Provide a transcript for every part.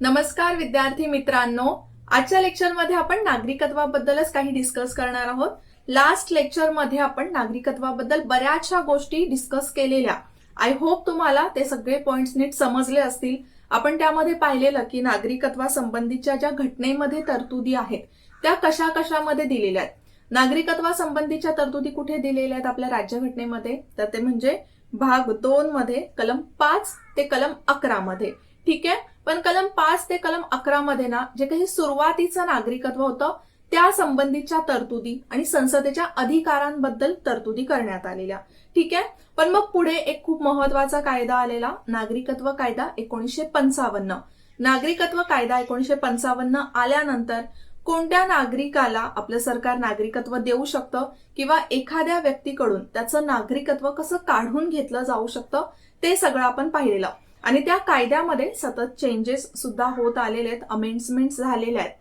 नमस्कार विद्यार्थी मित्रांनो, आजच्या लेक्चरमध्ये आपण नागरिकत्वाबद्दलच काही डिस्कस करणार आहोत. लास्ट लेक्चरमध्ये आपण नागरिकत्वाबद्दल बऱ्याचशा गोष्टी डिस्कस केलेल्या. आय होप तुम्हाला ते सगळे पॉइंट्स नीट समजले असतील. आपण त्यामध्ये पाहिलेलं की नागरिकत्वासंबंधीच्या ज्या घटनेमध्ये तरतुदी आहेत त्या कशा कशामध्ये दिलेल्या आहेत. नागरिकत्वासंबंधीच्या तरतुदी कुठे दिलेल्या आहेत आपल्या राज्यघटनेमध्ये, तर ते म्हणजे भाग 2 मध्ये कलम 5 ते कलम 11 मध्ये. ठीक आहे, पण कलम 5 ते कलम 11 मध्ये ना जे काही सुरुवातीचं नागरिकत्व होतं त्या संबंधीच्या तरतुदी आणि संसदेच्या अधिकारांबद्दल तरतुदी करण्यात आलेल्या. ठीक आहे, पण मग पुढे एक खूप महत्वाचा कायदा आलेला, नागरिकत्व कायदा 1955. नागरिकत्व कायदा 1955 आल्यानंतर कोणत्या नागरिकाला आपलं सरकार नागरिकत्व देऊ शकतं किंवा एखाद्या व्यक्तीकडून त्याचं नागरिकत्व कसं काढून घेतलं जाऊ शकतं ते सगळं आपण पाहिलेलं. आणि त्या कायद्यामध्ये सतत चेंजेस सुद्धा होत आलेले आहेत, अमेंडमेंट्स झालेल्या आहेत.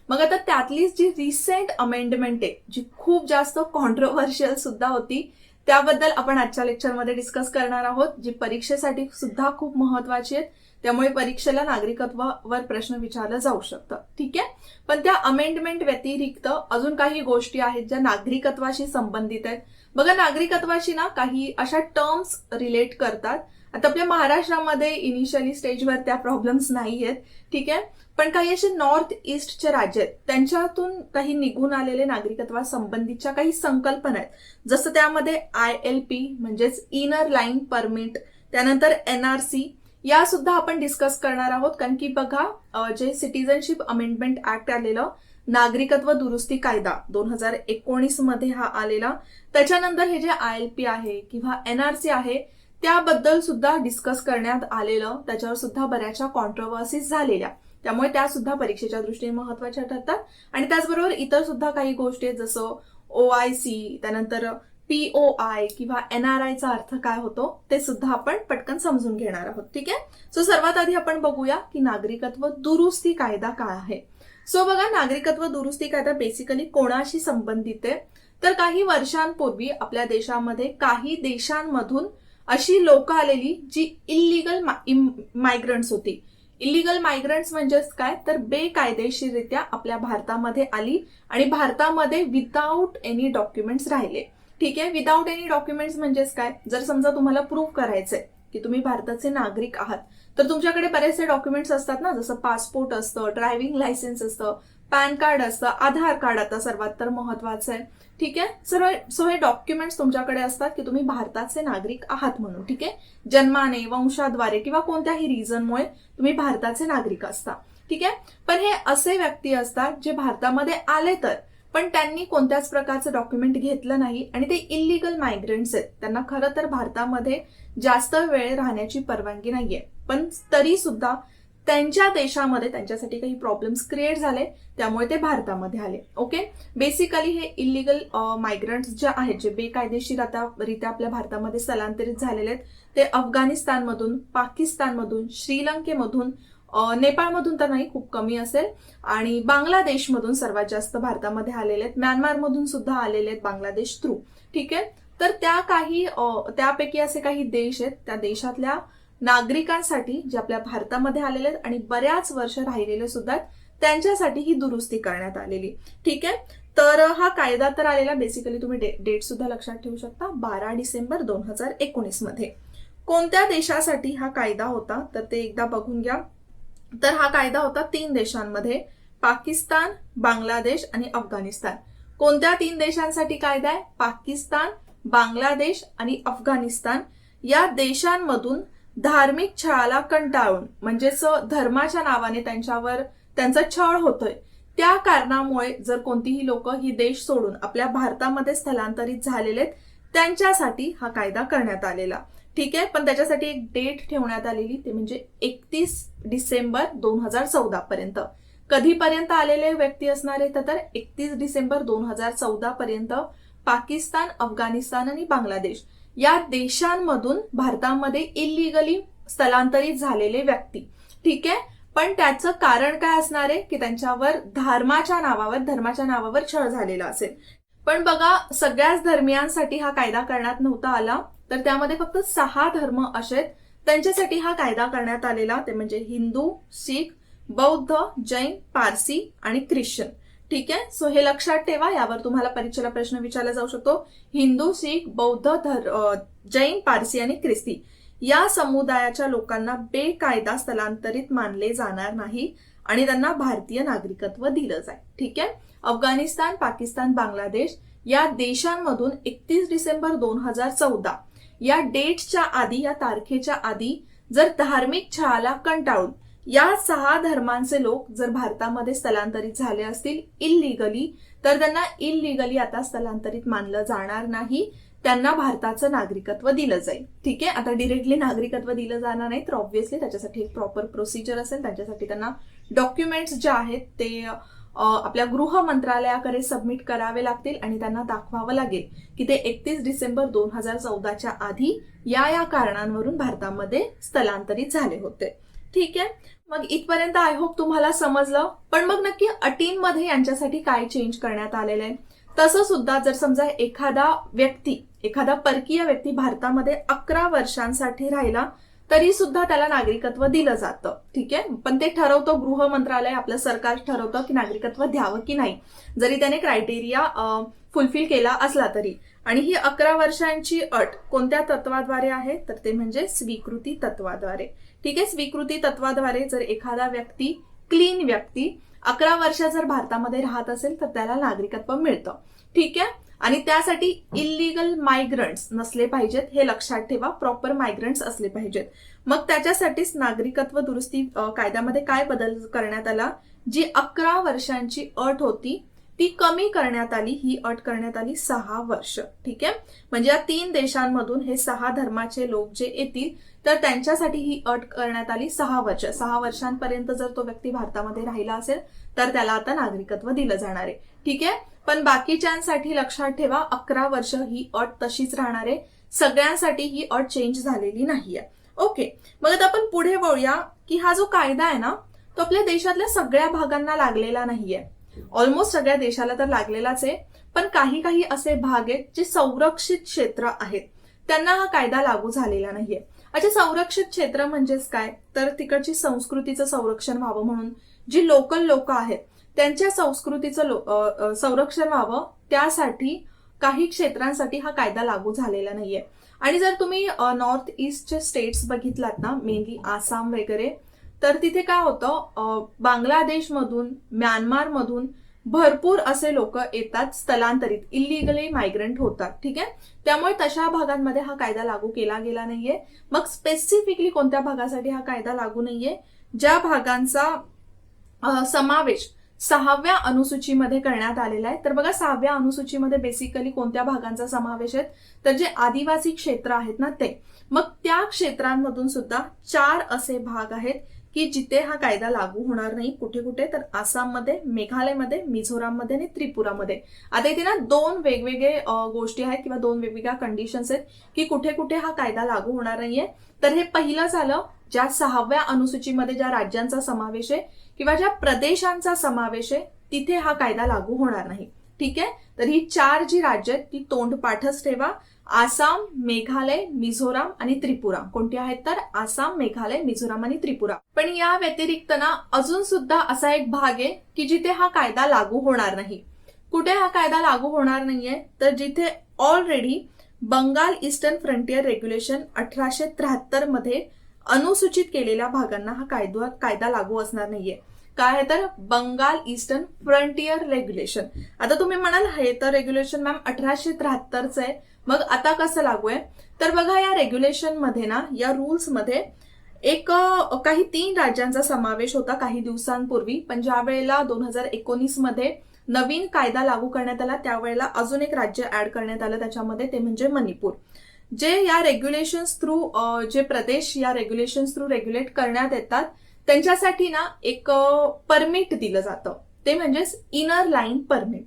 मग आता त्यातली जी रिसेंट अमेंडमेंट आहे जी खूप जास्त कॉन्ट्रोव्हर्शियल सुद्धा होती, त्याबद्दल आपण आजच्या लेक्चरमध्ये डिस्कस करणार आहोत, जी परीक्षेसाठी सुद्धा खूप महत्वाची आहेत. त्यामुळे परीक्षेला नागरिकत्वावर प्रश्न विचारला जाऊ शकतं. ठीक आहे, पण त्या अमेंडमेंट व्यतिरिक्त अजून काही गोष्टी आहेत ज्या नागरिकत्वाशी संबंधित आहेत. बघा, नागरिकत्वाशी ना काही अशा टर्म्स रिलेट करतात. आता आपल्या महाराष्ट्रामध्ये इनिशियली स्टेजवर त्या प्रॉब्लेम्स नाही आहेत. ठीक आहे, पण काही असे नॉर्थ ईस्टचे राज्य आहेत त्यांच्यातून काही निघून आलेले नागरिकत्वासंबंधीच्या काही संकल्पना आहेत. जसं त्यामध्ये ILP म्हणजेच इनर लाईन परमिट, त्यानंतर NRC या सुद्धा आपण डिस्कस करणार आहोत. कारण की बघा, जे सिटीजनशिप अमेंडमेंट ऍक्ट आलेलं, नागरिकत्व दुरुस्ती कायदा 2019 मध्ये हा आलेला, त्याच्यानंतर हे जे ILP आहे किंवा NRC आहे त्याबद्दल सुद्धा डिस्कस करण्यात आलेलं, त्याच्यावर सुद्धा बऱ्याचशा कॉन्ट्रोव्हर्सीज झालेल्या. त्यामुळे त्या सुद्धा परीक्षेच्या दृष्टीने महत्वाच्या ठरतात. आणि त्याचबरोबर इतर सुद्धा काही गोष्टी आहेत, जसं OIC, त्यानंतर POI किंवा NRI चा अर्थ काय होतो ते सुद्धा आपण पटकन समजून घेणार आहोत. ठीक आहे, सो सर्वात आधी आपण बघूया की नागरिकत्व दुरुस्ती कायदा काय आहे. सो बघा, नागरिकत्व दुरुस्ती कायदा बेसिकली कोणाशी संबंधित आहे, तर काही वर्षांपूर्वी आपल्या देशामध्ये काही देशांमधून अशी लोक आलेली जी इल्लीगल मायग्रंट्स होती. इल्लीगल मायग्रंट्स म्हणजेच काय, तर बेकायदेशीररित्या आपल्या भारतामध्ये आली आणि भारतामध्ये विदाऊट एनी डॉक्युमेंट्स राहिले. ठीक आहे, विदाऊट एनी डॉक्युमेंट्स म्हणजेच काय, जर समजा तुम्हाला प्रूव्ह करायचंय की तुम्ही भारताचे नागरिक आहात तर तुमच्याकडे बरेचसे डॉक्युमेंट्स असतात ना, जसं पासपोर्ट असतं, ड्रायव्हिंग लायसन्स असतं, पॅन कार्ड असतं, आधार कार्ड आता सर्वात तर महत्वाचं आहे. ठीक आहे, सो हे डॉक्युमेंट्स तुमच्याकडे असतात की तुम्ही भारताचे नागरिक आहात म्हणून. ठीक आहे, जन्माने, वंशाद्वारे किंवा कोणत्याही रिझनमुळे तुम्ही भारताचे नागरिक असता. ठीक आहे, पण हे असे व्यक्ती असतात जे भारतामध्ये आले तर पण त्यांनी कोणत्याच प्रकारचं डॉक्युमेंट घेतलं नाही आणि ते इल्लीगल मायग्रंट्स आहेत. त्यांना खरं तर भारतामध्ये जास्त वेळ राहण्याची परवानगी नाहीये, पण तरी सुद्धा त्यांच्या देशामध्ये त्यांच्यासाठी काही प्रॉब्लेम्स क्रिएट झाले, त्यामुळे ते भारतामध्ये आले. ओके, बेसिकली हे इल्लीगल मायग्रंट्स जे आहेत, जे बेकायदेशीररित्या आपल्या भारतामध्ये स्थलांतरित झालेले आहेत, ते अफगाणिस्तानमधून, पाकिस्तानमधून, श्रीलंकेमधून, नेपाळमधून तर नाही, खूप कमी असेल, आणि बांगलादेशमधून सर्वात जास्त भारतामध्ये आलेले आहेत. म्यानमारमधून सुद्धा आलेले आहेत बांगलादेश थ्रू. ठीक आहे, तर त्यापैकी असे काही देश आहेत, त्या देशातल्या नागरिकांसाठी जे आपल्या भारतामध्ये आलेले आहेत आणि बऱ्याच वर्ष राहिलेले सुद्धा त्यांच्यासाठी ही दुरुस्ती करण्यात आलेली. ठीक आहे, तर हा कायदा तर आलेला, बेसिकली तुम्ही डेट सुद्धा लक्षात ठेवू शकता, 12 डिसेंबर 2019 मध्ये. कोणत्या देशासाठी हा कायदा होता तर ते एकदा बघून घ्या. तर हा कायदा होता 3 देशांमध्ये, पाकिस्तान, बांगलादेश आणि अफगाणिस्तान. कोणत्या 3 देशांसाठी कायदा आहे? पाकिस्तान, बांगलादेश आणि अफगाणिस्तान या देशांमधून धार्मिक छळाला कंटाळून, म्हणजेच धर्माच्या नावाने त्यांचा छळ होतोय, त्या कारणामुळे जर कोणतीही लोक ही देश सोडून आपल्या भारतामध्ये स्थलांतरित झालेले आहेत त्यांच्यासाठी हा कायदा करण्यात आलेला. ठीक आहे, पण त्याच्यासाठी एक डेट ठेवण्यात आलेली, ते म्हणजे 31 डिसेंबर 2014 पर्यंत. कधीपर्यंत आलेले व्यक्ती असणार आहेत तर 31 डिसेंबर 2014 पर्यंत पाकिस्तान, अफगाणिस्तान आणि बांगलादेश या देशांमधून भारतामध्ये इल्लीगली स्थलांतरित झालेले व्यक्ती. ठीक आहे, पण त्याचं कारण काय असणार आहे की त्यांच्यावर धर्माच्या नावावर छळ झालेला असेल. पण बघा, सगळ्याच धर्मियांसाठी हा कायदा करण्यात नव्हता आला, तर त्यामध्ये फक्त 6 धर्म असे त्यांच्यासाठी हा कायदा करण्यात आलेला, ते म्हणजे हिंदू, शीख, बौद्ध, जैन, पारसी आणि ख्रिश्चन. ठीक आहे, सो हे लक्षात ठेवा. यावर तुम्हाला परीक्षेला प्रश्न विचारला जाऊ शकतो. हिंदू, शीख, बौद्ध, जैन, पारसी आणि ख्रिस्ती या समुदायाच्या लोकांना बेकायदा स्थलांतरित मानले जाणार नाही आणि त्यांना भारतीय नागरिकत्व दिलं जाईल. ठीक आहे. अफगाणिस्तान, पाकिस्तान, बांगलादेश या देशांमधून 31 डिसेंबर 2014 या डेटच्या आधी, या तारखेच्या आधी जर धार्मिक छळाला कंटाळून या 6 धर्मांचे लोक जर भारतामध्ये स्थलांतरित झाले असतील इल्लिगली, तर त्यांना इल्लिगली आता स्थलांतरित मानलं जाणार नाही. त्यांना भारताचं नागरिकत्व दिलं जाईल. ठीक आहे. आता डिरेक्टली नागरिकत्व दिलं जाणार नाही, तर ऑब्व्हियसली त्याच्यासाठी एक प्रॉपर प्रोसिजर असेल. त्याच्यासाठी त्यांना डॉक्युमेंट्स जे आहेत ते आपल्या गृह मंत्रालयाकडे सबमिट करावे लागतील आणि त्यांना दाखवावं लागेल की ते 31 डिसेंबर 2014च्या आधी या कारणांवरून भारतामध्ये स्थलांतरित झाले होते. ठीक आहे. मग इथपर्यंत आय होप तुम्हाला समजलं. पण मग नक्की अटींमध्ये यांच्यासाठी काय चेंज करण्यात आलेलं आहे? तसं सुद्धा जर समजा एखादा परकीय व्यक्ती भारतामध्ये 11 वर्षांसाठी राहिला तरी सुद्धा त्याला नागरिकत्व दिलं जातं. ठीक आहे. पण ते ठरवतं गृह मंत्रालय, आपलं सरकार ठरवतं की नागरिकत्व द्यावं की नाही, जरी त्याने क्रायटेरिया फुलफिल केला असला तरी. आणि ही 11 वर्षांची अट कोणत्या तत्वाद्वारे आहे? तर ते म्हणजे स्वीकृती तत्वाद्वारे. ठीक आहे. स्वीकृती तत्वाद्वारे जर एखादा व्यक्ती, क्लीन व्यक्ती 11 वर्ष जर भारतामध्ये राहत असेल तर त्याला नागरिकत्व मिळतं. ठीक आहे. आणि त्यासाठी इल्लीगल मायग्रंट्स नसले पाहिजेत, हे लक्षात ठेवा. प्रॉपर मायग्रंट्स असले पाहिजेत. मग त्याच्यासाठीच नागरिकत्व दुरुस्ती कायद्यामध्ये काय बदल करण्यात आला? जी 11 वर्षांची अट होती ती कमी करण्यात आली. ही अट करण्यात आली 6 वर्ष. ठीक आहे. म्हणजे या 3 देशांमधून हे 6 धर्माचे लोक जे येतील तर त्यांच्यासाठी ही अट करण्यात आली 6 वर्ष. 6 वर्षांपर्यंत जर तो व्यक्ती भारतामध्ये राहिला असेल तर त्याला आता नागरिकत्व दिलं जाणार आहे. ठीक आहे. पण बाकीच्यांसाठी लक्षात ठेवा 11 वर्ष ही अट तशीच राहणार आहे. सगळ्यांसाठी ही अट चेंज झालेली नाहीये. ओके. मग आता आपण पुढे वळूया की हा जो कायदा आहे ना तो आपल्या देशातल्या सगळ्या भागांना लागलेला नाहीये. ऑलमोस्ट सगळ्या देशाला तर लागलेलाच आहे, पण काही असे भाग आहेत जे संरक्षित क्षेत्र आहेत, त्यांना हा कायदा लागू झालेला नाहीये. अच्छा, संरक्षित क्षेत्र म्हणजेच काय? तर तिकडची संस्कृतीचं संरक्षण व्हावं म्हणून जी लोकल लोक आहेत त्यांच्या संस्कृतीचं संरक्षण व्हावं, त्यासाठी काही क्षेत्रांसाठी हा कायदा लागू झालेला नाहीये. आणि जर तुम्ही नॉर्थ ईस्टचे स्टेट्स बघितलात ना, मेनली आसाम वगैरे, तर तिथे काय होतं, बांगलादेशमधून, म्यानमारमधून भरपूर असे लोक येतात स्थलांतरित, इल्लिगली मायग्रंट होतात. ठीक आहे. त्यामुळे तशा भागांमध्ये हा कायदा लागू केला गेला नाहीये. मग स्पेसिफिकली कोणत्या भागासाठी हा कायदा लागू नाहीये? ज्या भागांचा समावेश 6व्या अनुसूचीमध्ये करण्यात आलेला आहे. तर बघा 6व्या अनुसूचीमध्ये बेसिकली कोणत्या भागांचा समावेश आहे? तर जे आदिवासी क्षेत्र आहेत ना ते. मग त्या क्षेत्रांमधून सुद्धा 4 असे भाग आहेत की जिथे हा कायदा लागू होणार नाही. कुठे कुठे? तर आसाममध्ये, मेघालयमध्ये, मिझोराममध्ये आणि त्रिपुरामध्ये. आता इथे ना 2 वेगवेगळे गोष्टी आहेत किंवा 2 वेगवेगळ्या कंडिशन्स आहेत की कुठे कुठे हा कायदा लागू होणार नाहीये. तर हे पहिलं झालं, ज्या 6व्या अनुसूचीमध्ये ज्या राज्यांचा समावेश आहे किंवा ज्या प्रदेशांचा समावेश आहे तिथे हा कायदा लागू होणार नाही. ठीक आहे. तर ही 4 जी राज्य आहेत ती तोंडपाठच ठेवा. आसाम, मेघालय, मिझोराम आणि त्रिपुरा. कोणती आहेत? तर आसाम, मेघालय, मिझोराम आणि त्रिपुरा. पण या व्यतिरिक्त ना अजून सुद्धा असा एक भाग आहे की जिथे हा कायदा लागू होणार नाही. कुठे हा कायदा लागू होणार नाहीये? तर जिथे already Bengal eastern frontier regulation 1873 मध्ये अनुसूचित केलेल्या भागांना हा कायदा लागू असणार नाहीये. काय आहे? तर बंगाल ईस्टर्न फ्रंटियर रेग्युलेशन. आता तुम्ही म्हणाल हे तर रेग्युलेशन मॅम 1873च आहे, मग आता कसं लागू आहे? तर बघा या रेग्युलेशन मध्ये ना, या रूल्स मध्ये काही 3 राज्यांचा समावेश होता काही दिवसांपूर्वी. पण ज्या वेळेला 2019 मध्ये नवीन कायदा लागू करण्यात आला त्यावेळेला अजून एक राज्य ऍड करण्यात आलं त्याच्यामध्ये, ते म्हणजे मणिपूर. जे या रेग्युलेशन्स थ्रू, जे प्रदेश या रेग्युलेशन्स थ्रू रेग्युलेट करण्यात येतात त्यांच्यासाठी ना एक परमिट दिलं जातं, ते म्हणजेच inner line permit.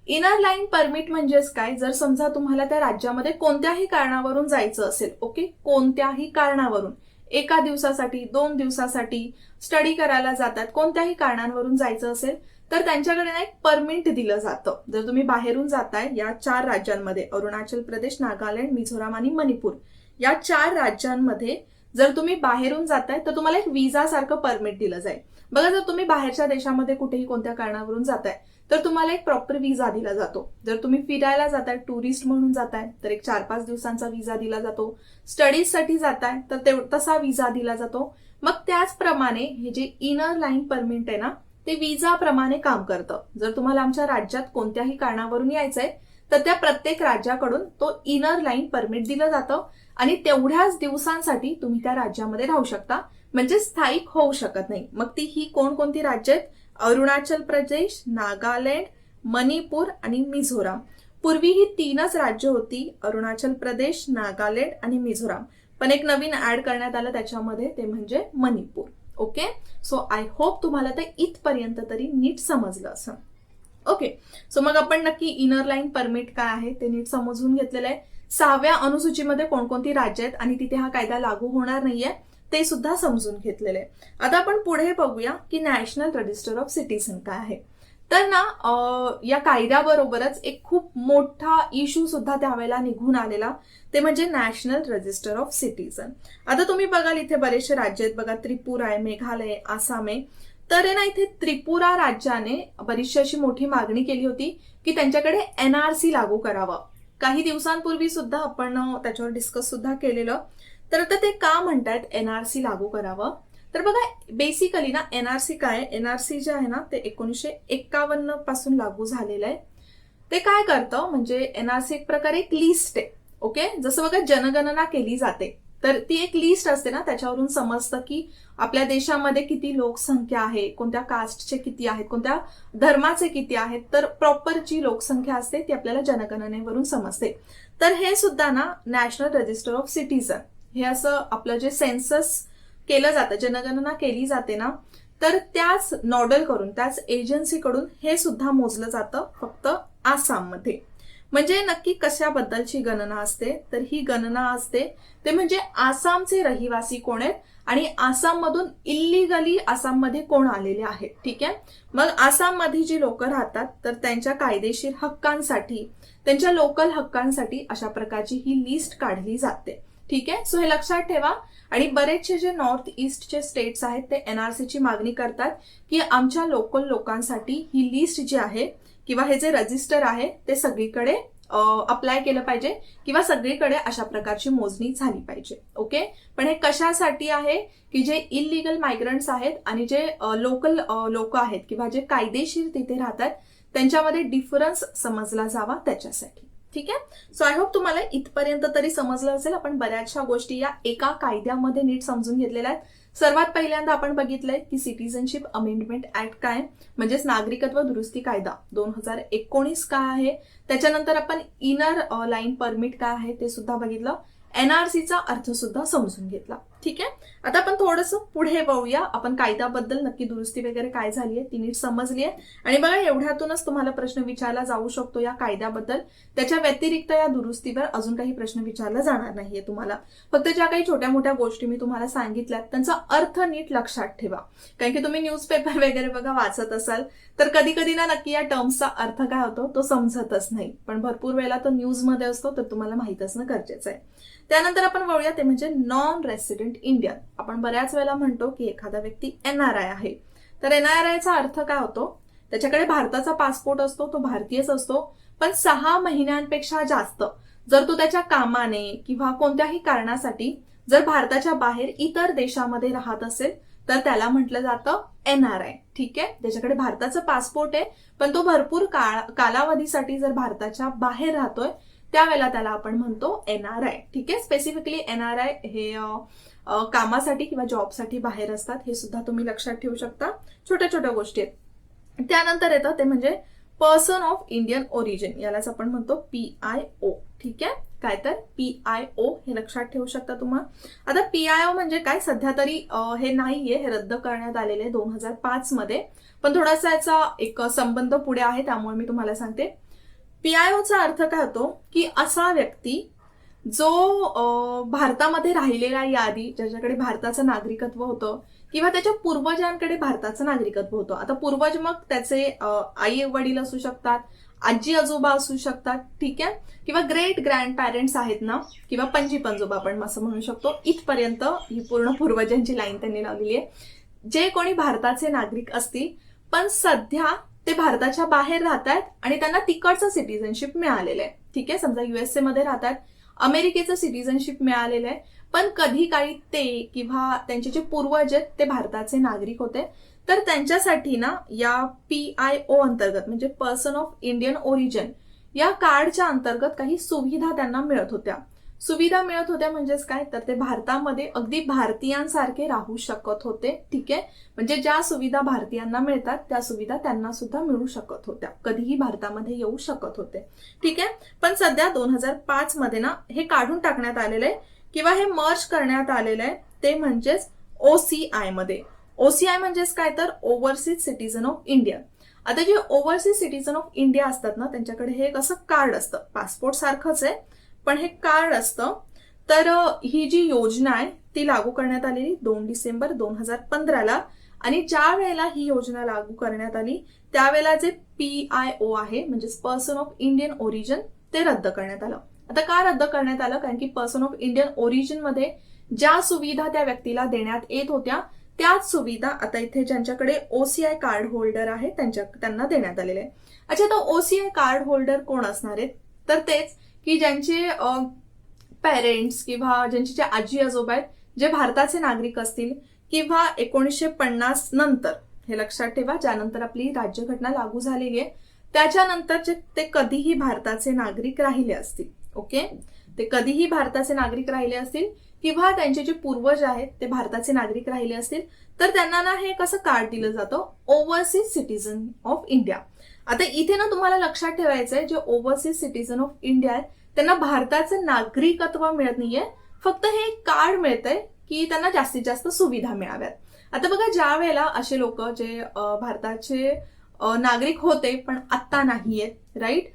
Inner line permit म्हणजेच काय? जर समजा तुम्हाला त्या राज्यामध्ये कोणत्याही कारणावरून जायचं असेल, ओके, कोणत्याही कारणावरून, 1 दिवसासाठी, 2 दिवसासाठी स्टडी करायला जातात, कोणत्याही कारणांवरून जायचं असेल तर त्यांच्याकडे ना एक परमिट दिलं जातं. जर तुम्ही बाहेरून जाताय या 4 राज्यांमध्ये, अरुणाचल प्रदेश, नागालँड, मिझोराम आणि मणिपूर, या 4 राज्यांमध्ये जर तुम्ही बाहेरून जाताय तर तुम्हाला एक विजा सारखं परमिट दिलं जाईल. बघा, जर तुम्ही बाहेरच्या देशामध्ये कुठेही कोणत्या कारणावरून जाताय तर तुम्हाला एक प्रॉपर विजा दिला जातो. जर तुम्ही फिरायला जाताय, टुरिस्ट म्हणून जाताय, तर एक 4-5 दिवसांचा विजा दिला जातो. स्टडीजसाठी जाताय तर तसा विजा दिला जातो. मग त्याचप्रमाणे हे जे इनर लाईन परमिट आहे ना, ते विजा प्रमाणे काम करतं. जर तुम्हाला आमच्या राज्यात कोणत्याही कारणावरून यायचंय तर त्या प्रत्येक राज्याकडून तो इनर लाईन परमिट दिलं जातं आणि तेवढ्याच दिवसांसाठी तुम्ही त्या राज्यामध्ये राहू शकता, म्हणजे स्थायिक होऊ शकत नाही. मग ती ही कोणकोणती राज्य आहेत? अरुणाचल प्रदेश, नागालँड, मणिपूर आणि मिझोराम. पूर्वी ही 3च राज्य होती, अरुणाचल प्रदेश, नागालँड आणि मिझोराम. पण एक नवीन ऍड करण्यात आलं त्याच्यामध्ये, ते म्हणजे Manipur. Okay, so I hope तुम्हाला ते इथपर्यंत तरी नीट समजलं असं. ओके, सो मग आपण नक्की इनर लाईन परमिट काय आहे ते नीट समजून घेतलेलं आहे. 6व्या अनुसूचीमध्ये कोणकोणती राज्य आहेत आणि तिथे हा कायदा लागू होणार नाहीये ते सुद्धा समजून घेतलेलं आहे. आता आपण पुढे बघूया की नॅशनल रजिस्टर ऑफ सिटीझन काय आहे. तर ना या कायद्याबरोबरच एक खूप मोठा इश्यू सुद्धा त्यावेळेला निघून आलेला, ते म्हणजे नॅशनल रजिस्टर ऑफ सिटीझन. आता तुम्ही बघाल इथे बरेचसे राज्य आहेत बघा, त्रिपुरा आहे, मेघालय, आसाम आहे. तर ना इथे त्रिपुरा राज्याने बरीचशी अशी मोठी मागणी केली होती की त्यांच्याकडे एनआरसी लागू करावं. काही दिवसांपूर्वी सुद्धा आपण त्याच्यावर डिस्कस सुद्धा केलेलं. तर आता ते का म्हणतात एनआरसी लागू करावं? तर बघा, बेसिकली ना एनआरसी काय, एनआरसी जे आहे ना ते 1951 पासून लागू झालेलं आहे. ते काय करतं म्हणजे एनआरसी एक प्रकारे एक लिस्ट आहे. ओके, जसं बघा जनगणना केली जाते तर ती एक लिस्ट असते ना, त्याच्यावरून समजतं की आपल्या देशामध्ये किती लोकसंख्या आहे, कोणत्या कास्टचे किती आहेत, कोणत्या धर्माचे किती आहेत. तर प्रॉपर जी लोकसंख्या असते ती आपल्याला जनगणनेवरून समजते. तर हे सुद्धा ना नॅशनल रजिस्टर ऑफ सिटीझन हे असं आपलं जे सेन्सस केलं जातं, जनगणना केली जाते ना, तर त्याच नॉडल करून, त्याच एजन्सीकडून हे सुद्धा मोजलं जातं फक्त आसाममध्ये. म्हणजे नक्की कशाबद्दलची गणना असते? तर ही गणना असते ते म्हणजे आसामचे रहिवासी कोण आहेत आणि आसाममधून इल्लिगली आसाममध्ये कोण आलेले आहेत. ठीक आहे, मग आसाममध्ये जी लोक राहतात तर त्यांच्या कायदेशीर हक्कांसाठी, त्यांच्या लोकल हक्कांसाठी अशा प्रकारची ही लिस्ट काढली जाते. ठीक आहे, सो हे लक्षात ठेवा. आणि बरेचसे जे नॉर्थ ईस्टचे स्टेट्स आहेत ते एनआरसीची मागणी करतात की आमच्या लोकल लोकांसाठी ही लिस्ट जी आहे किंवा हे जे रजिस्टर आहे ते सगळीकडे अप्लाय केलं पाहिजे किंवा सगळीकडे अशा प्रकारची मोजणी झाली पाहिजे. ओके, पण हे कशासाठी आहे की जे इलिगल मायग्रंट्स आहेत आणि जे लोकल लोक आहेत किंवा जे कायदेशीर तिथे राहतात त्यांच्यामध्ये डिफरन्स समजला जावा त्याच्यासाठी. ठीक आहे, सो आय होप तुम्हाला इथपर्यंत तरी समजलं असेल. आपण बऱ्याचशा गोष्टी या एका कायद्यामध्ये नीट समजून घेतलेल्या आहेत. सर्वात पहिल्यांदा आपण बघितलंय की सिटीझनशिप अमेंडमेंट ऍक्ट काय, म्हणजेच नागरिकत्व दुरुस्ती कायदा 2019 काय आहे. त्याच्यानंतर आपण इनर लाईन परमिट काय आहे ते सुद्धा बघितलं. एनआरसीचा अर्थ सुद्धा समजून घेतला. ठीक आहे, आता आपण थोडंसं पुढे वळूया. आपण कायद्याबद्दल नक्की दुरुस्ती वगैरे काय झाली आहे ती नीट समजली आहे. आणि बघा, एवढ्यातूनच तुम्हाला प्रश्न विचारला जाऊ शकतो या कायद्याबद्दल. त्याच्या व्यतिरिक्त या दुरुस्तीवर अजून काही प्रश्न विचारला जाणार नाहीये तुम्हाला. फक्त ज्या काही छोट्या मोठ्या गोष्टी मी तुम्हाला सांगितल्यात त्यांचा अर्थ नीट लक्षात ठेवा. कारण की तुम्ही न्यूजपेपर वगैरे बघा वाचत असाल तर कधी कधी ना नक्की या टर्म्सचा अर्थ काय होतो तो समजतच नाही, पण भरपूर वेळेला तो न्यूजमध्ये असतो तर तुम्हाला माहित असणं गरजेचं आहे. त्यानंतर आपण वळूया ते म्हणजे नॉन रेसिडेंट इंडियन. आपण बऱ्याच वेळेला म्हणतो की एखादा व्यक्ती एनआरआय आहे. तर एनआरआयचा अर्थ काय होतो? त्याच्याकडे भारताचा पासपोर्ट असतो, तो भारतीयच असतो, पण 6 महिन्यांपेक्षा जास्त जर तो त्याच्या कामाने किंवा कोणत्याही कारणासाठी जर भारताच्या बाहेर इतर देशामध्ये राहत असेल तर त्याला म्हटलं जातं एनआरआय. ठीक आहे, त्याच्याकडे भारताचं पासपोर्ट आहे पण तो भरपूर कालावधीसाठी जर भारताच्या बाहेर राहतोय त्यावेळेला त्याला आपण म्हणतो एनआरआय. ठीक आहे, स्पेसिफिकली एनआरआय हे कामासाठी किंवा जॉबसाठी बाहेर असतात, हे सुद्धा तुम्ही लक्षात ठेवू शकता. छोट्या छोट्या गोष्टी आहेत. त्यानंतर येतं ते म्हणजे पर्सन ऑफ इंडियन ओरिजिन, यालाच आपण म्हणतो PIO. ठीक आहे, काय तर PIO हे लक्षात ठेवू शकता तुम्हाला. आता PIO म्हणजे काय, सध्या तरी हे नाहीये, हे रद्द करण्यात आलेले 2005 मध्ये, पण थोडासा याचा एक संबंध पुढे आहे त्यामुळे मी तुम्हाला सांगते. PIOचा अर्थ काय होतो की असा व्यक्ती जो भारतामध्ये राहिलेला यादी, ज्याच्याकडे भारताचं नागरिकत्व होतं किंवा त्याच्या पूर्वजांकडे भारताचं नागरिकत्व होतं. आता पूर्वज मग त्याचे आई वडील असू शकतात, आजी आजोबा असू शकतात. ठीक आहे, किंवा ग्रेट ग्रँड पॅरेंट्स आहेत ना, किंवा पणजी पंजोबा आपण असं म्हणू शकतो. इथपर्यंत ही पूर्ण पूर्वजांची लाईन त्यांनी लावलेली आहे. जे कोणी भारताचे नागरिक असतील पण सध्या ते भारताच्या बाहेर राहतात आणि त्यांना तिकडचं सिटिझनशिप मिळालेलं आहे. ठीक आहे, समजा युएसए मध्ये राहतात, अमेरिकेचं सिटिझनशिप मिळालेलं आहे, पण कधी काळी ते किंवा त्यांचे जे पूर्वज आहेत ते भारताचे नागरिक होते, तर त्यांच्यासाठी ना या PIO अंतर्गत म्हणजे पर्सन ऑफ इंडियन ओरिजिन या कार्डच्या अंतर्गत काही सुविधा त्यांना मिळत होत्या. सुविधा मिळत होत्या म्हणजेच काय, तर ते भारतामध्ये अगदी भारतीयांसारखे राहू शकत होते. ठीक आहे, म्हणजे ज्या सुविधा भारतीयांना मिळतात त्या सुविधा त्यांना सुद्धा मिळू शकत होत्या, कधीही भारतामध्ये येऊ शकत होते. ठीक आहे, पण सध्या 2005 मध्ये ना हे काढून टाकण्यात आलेलं आहे किंवा हे मर्ज करण्यात आलेलं आहे, ते म्हणजेच OCI मध्ये. OCI म्हणजेच काय, तर ओव्हरसीज सिटीजन ऑफ इंडिया. आता जे ओव्हरसीज सिटीजन ऑफ इंडिया असतात ना, त्यांच्याकडे हे एक असं कार्ड असतं, पासपोर्ट सारखंच आहे पण हे कार्ड असतं. तर ही जी योजना आहे ती लागू करण्यात आलेली 2 डिसेंबर 2015ला, आणि ज्या वेळेला ही योजना लागू करण्यात आली त्यावेळेला जे PIO आहे म्हणजेच पर्सन ऑफ इंडियन ओरिजिन ते रद्द करण्यात आलं. आता का रद्द करण्यात आलं, कारण की पर्सन ऑफ इंडियन ओरिजिन मध्ये ज्या सुविधा त्या व्यक्तीला देण्यात येत होत्या त्याच सुविधा आता इथे ज्यांच्याकडे OCI कार्ड होल्डर आहे त्यांना देण्यात आलेले आहे. अच्छा, तर OCI कार्ड होल्डर कोण असणार आहेत, तर तेच की ज्यांचे पेरेंट्स किंवा ज्यांची जे आजी आजोबा आहेत जे भारताचे नागरिक असतील किंवा 1950 नंतर, हे लक्षात ठेवा, ज्यानंतर आपली राज्यघटना लागू झालेली आहे त्याच्यानंतर ते कधीही भारताचे नागरिक राहिले असतील. ओके, ते कधीही भारताचे नागरिक राहिले असतील किंवा त्यांचे जे पूर्वज आहेत ते भारताचे नागरिक राहिले असतील, तर त्यांना ना हे कसं कार्ड दिलं जातं, ओव्हरसीज सिटीजन ऑफ इंडिया. आता इथे ना तुम्हाला लक्षात ठेवायचंय, जे ओव्हरसीज सिटीजन ऑफ इंडिया आहे त्यांना भारताचं नागरिकत्व मिळत नाहीये, फक्त हे कार्ड मिळतंय की त्यांना जास्तीत जास्त सुविधा मिळाव्यात. आता बघा, ज्या वेळेला असे लोक जे भारताचे नागरिक होते पण आत्ता नाहीयेत, राईट,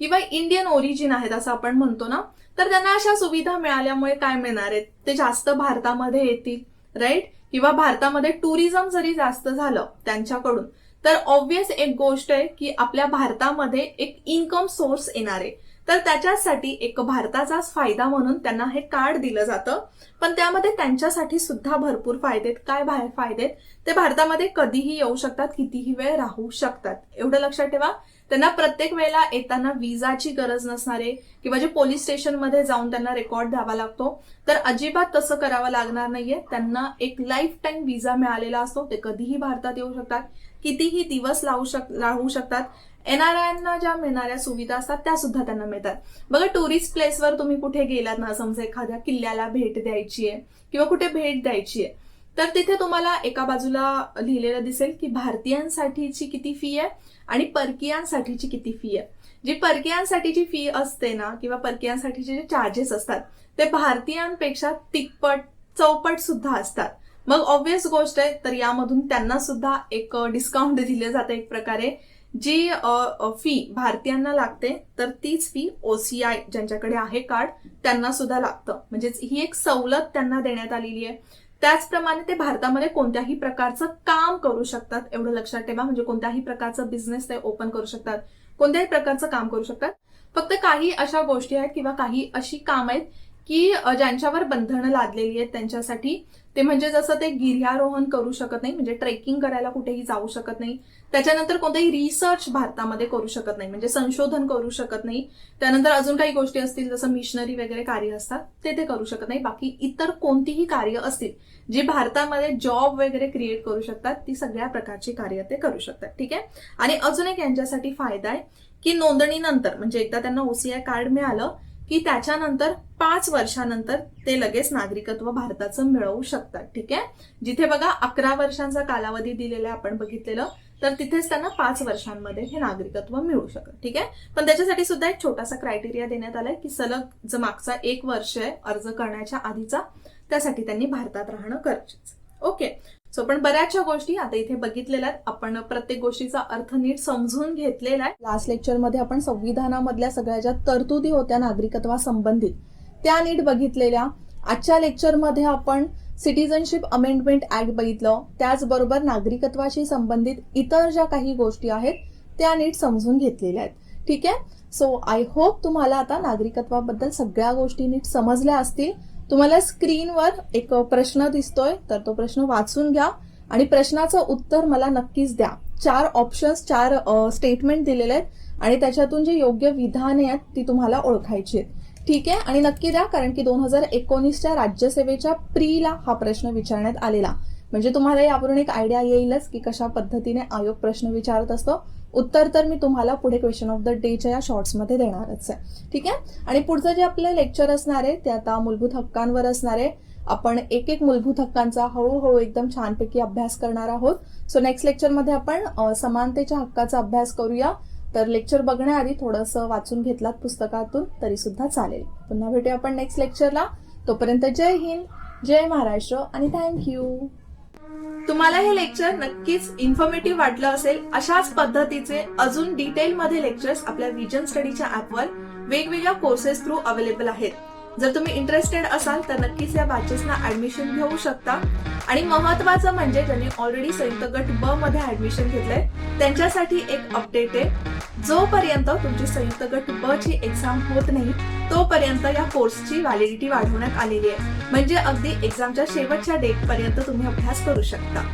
किंवा इंडियन ओरिजिन आहेत असं आपण म्हणतो ना, तर त्यांना अशा सुविधा मिळाल्यामुळे काय मिळणार आहेत, ते जास्त भारतामध्ये येतील, राईट, किंवा भारतामध्ये टुरिझम जरी जास्त झालं त्यांच्याकडून तर ऑब्व्हियस एक गोष्ट आहे की आपल्या भारतामध्ये एक इन्कम सोर्स येणार आहे. तर त्याच्यासाठी एक भारताचाच फायदा म्हणून त्यांना हे कार्ड दिलं जातं, पण त्यामध्ये त्यांच्यासाठी सुद्धा भरपूर फायदे आहेत. काय बाहेर फायदे आहेत, ते भारतामध्ये कधीही येऊ शकतात, कितीही वेळ राहू शकतात, एवढं लक्षात ठेवा. त्यांना प्रत्येक वेळेला येताना विजाची गरज नसणार आहे किंवा जे पोलीस स्टेशनमध्ये जाऊन त्यांना रेकॉर्ड द्यावा लागतो, तर अजिबात तसं करावं लागणार नाहीये. त्यांना एक लाईफ टाईम विजा मिळालेला असतो, ते कधीही भारतात येऊ शकतात, कितीही दिवस राहू शकतात. NRIंना ज्या मिळणाऱ्या सुविधा असतात त्या सुद्धा त्यांना मिळतात. बघा, टुरिस्ट प्लेसवर तुम्ही कुठे गेलात ना, समजा एखाद्या किल्ल्याला भेट द्यायची आहे किंवा कुठे भेट द्यायची आहे, तर तिथे तुम्हाला एका बाजूला लिहिलेलं दिसेल की भारतीयांसाठीची किती फी आहे आणि परकीयांसाठीची किती फी आहे. जी परकीयांसाठीची फी असते ना किंवा परकीयांसाठीचे जे चार्जेस असतात ते भारतीयांपेक्षा तिप्पट चौपट सुद्धा असतात. मग ऑब्व्हियस गोष्ट आहे, तर यामधून त्यांना सुद्धा एक डिस्काउंट दिले जाते एक प्रकारे. जी फी भारतीयांना लागते तर तीच फी OCI ज्यांच्याकडे आहे कार्ड त्यांना सुद्धा लागतं, म्हणजेच ही एक सवलत त्यांना देण्यात आलेली आहे. त्याचप्रमाणे ते भारतामध्ये कोणत्याही प्रकारचं काम करू शकतात, एवढं लक्षात ठेवा, म्हणजे कोणत्याही प्रकारचं बिझनेस ते ओपन करू शकतात, कोणत्याही प्रकारचं काम करू शकतात. फक्त काही अशा गोष्टी आहेत किंवा काही अशी काम आहेत की ज्यांच्यावर बंधनं लादलेली आहेत त्यांच्यासाठी, ते म्हणजे जसं ते गिर्यारोहण करू शकत नाही, म्हणजे ट्रेकिंग करायला कुठेही जाऊ शकत नाही. त्याच्यानंतर कोणताही रिसर्च भारतामध्ये करू शकत नाही, म्हणजे संशोधन करू शकत नाही. त्यानंतर अजून काही गोष्टी असतील जसं मिशनरी वगैरे कार्य असतात ते करू शकत नाही. बाकी इतर कोणतीही कार्य असतील जी भारतामध्ये जॉब वगैरे क्रिएट करू शकतात, ती सगळ्या प्रकारची कार्य ते करू शकतात. ठीक आहे, आणि अजून एक यांच्यासाठी फायदा आहे की नोंदणीनंतर, म्हणजे एकदा त्यांना OCI कार्ड मिळालं की त्याच्यानंतर 5 वर्षानंतर ते लगेच नागरिकत्व भारताचं मिळवू शकतात. ठीक आहे, जिथे बघा 11 वर्षांचा कालावधी दिलेला आपण बघितलेलं, तर तिथेच त्यांना 5 वर्षांमध्ये हे नागरिकत्व मिळू शकतं. ठीक आहे, पण त्याच्यासाठी सुद्धा एक छोटासा क्रायटेरिया देण्यात आलाय की सलग जो मागचा 1 वर्ष आहे अर्ज करण्याच्या आधीचा, त्यासाठी त्यांनी भारतात राहणं गरजेचं. ओके, सो पण बऱ्याचशा गोष्टी आता इथे बघितलेल्या आहेत. आपण प्रत्येक गोष्टीचा अर्थ नीट समजून घेतलेला आहे. लास्ट लेक्चरमध्ये आपण संविधानामधल्या सगळ्या ज्या तरतुदी होत्या नागरिकत्वासंबंधित त्या नीट बघितलेल्या. आजच्या लेक्चरमध्ये आपण सिटिझनशिप अमेंडमेंट ऍक्ट बघितलं, त्याचबरोबर नागरिकत्वाशी संबंधित इतर ज्या काही गोष्टी आहेत त्या नीट समजून घेतलेल्या आहेत. ठीक आहे, सो आय होप तुम्हाला आता नागरिकत्वाबद्दल सगळ्या गोष्टी नीट समजल्या असतील. तुम्हाला स्क्रीनवर एक प्रश्न दिसतोय, तर तो प्रश्न वाचून घ्या आणि प्रश्नाचं उत्तर मला नक्कीच द्या. 4 ऑप्शन्स, 4 स्टेटमेंट दिलेले आहेत आणि त्याच्यातून जे योग्य विधाने आहेत ती तुम्हाला ओळखायची आहेत. ठीक आहे, आणि नक्की द्या, कारण की 2019च्या राज्यसेवेच्या प्रीला हा प्रश्न विचारण्यात आलेला. म्हणजे तुम्हाला यावरून एक आयडिया येईलच की कशा पद्धतीने आयोग प्रश्न विचारत असतो. उत्तर तर मी तुम्हाला पुढे क्वेश्चन ऑफ द डेच्या या शॉर्ट्समध्ये देणारच आहे. ठीक आहे, आणि पुढचं जे आपलं लेक्चर असणार आहे ते आता मूलभूत हक्कांवर असणार आहे. आपण एक मूलभूत हक्कांचा हळूहळू एकदम छानपैकी अभ्यास करणार आहोत. सो नेक्स्ट लेक्चरमध्ये आपण समानतेच्या हक्काचा अभ्यास करूया. तर लेक्चर बघण्याआधी थोडंसं वाचून घेतलात पुस्तकातून तरी सुद्धा चालेल. पुन्हा भेटूया आपण नेक्स्ट लेक्चरला. तोपर्यंत जय हिंद, जय महाराष्ट्र आणि थँक्यू. तुम्हाला हे लेक्चर नक्कीच इन्फॉर्मेटिव्ह वाटलं असेल. अशाच पद्धतीचे अजून डिटेलमध्ये लेक्चर्स आपल्या विजन स्टडीच्या ऍपवर वेगवेगळ्या कोर्सेस थ्रू अवेलेबल आहेत. जर तुम्ही इंटरेस्टेड असाल तर नक्कीच या बॅचेसना ऍडमिशन घेऊ शकता. आणि महत्वाचं म्हणजे ज्यांनी ऑलरेडी संयुक्त गट ब मध्ये ऍडमिशन घेतलंय त्यांच्यासाठी एक अपडेट आहे. जोपर्यंत तुमची संयुक्त गट ब ची एक्झाम होत नाही तोपर्यंत या कोर्सची व्हॅलिडिटी वाढवण्यात आलेली आहे. म्हणजे अगदी एक्झामच्या शेवटच्या डेट पर्यंत तुम्ही अभ्यास करू शकता.